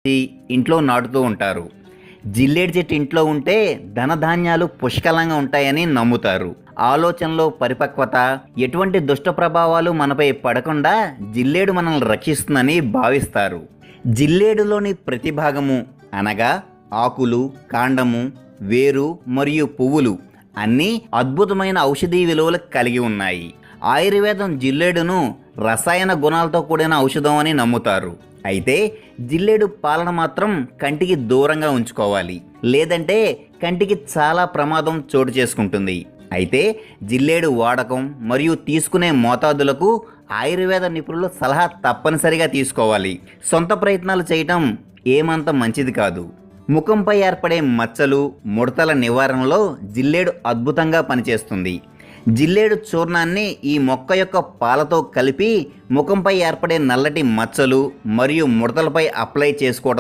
ఇంట్లో నాటుతూ ఉంటారు. జిల్లేడు చెట్టు ఇంట్లో ఉంటే ధనధాన్యాలు పుష్కలంగా ఉంటాయని నమ్ముతారు. ఆలోచనలో పరిపక్వత, ఎటువంటి దుష్ట ప్రభావాలు మనపై పడకుండా జిల్లేడు మనల్ని రక్షిస్తుందని భావిస్తారు. జిల్లేడులోని ప్రతి భాగము అనగా ఆకులు, కాండము, వేరు మరియు పువ్వులు అన్నీ అద్భుతమైన ఔషధీ విలువలు కలిగి ఉన్నాయి. ఆయుర్వేదం జిల్లేడును రసాయన గుణాలతో కూడిన ఔషధం అని నమ్ముతారు. అయితే జిల్లేడు పాలన మాత్రం కంటికి దూరంగా ఉంచుకోవాలి, లేదంటే కంటికి చాలా ప్రమాదం చోటు చేసుకుంటుంది. అయితే జిల్లేడు వాడకం మరియు తీసుకునే మోతాదులకు ఆయుర్వేద నిపుణుల సలహా తప్పనిసరిగా తీసుకోవాలి. సొంత ప్రయత్నాలు చేయటం ఏమంత మంచిది కాదు. ముఖంపై ఏర్పడే మచ్చలు, ముడతల నివారణలో జిల్లేడు అద్భుతంగా పనిచేస్తుంది. జిల్లేడు చూర్ణాన్ని ఈ మొక్క యొక్క పాలతో కలిపి ముఖంపై ఏర్పడే నల్లటి మచ్చలు మరియు ముడతలపై అప్లై చేసుకోవడం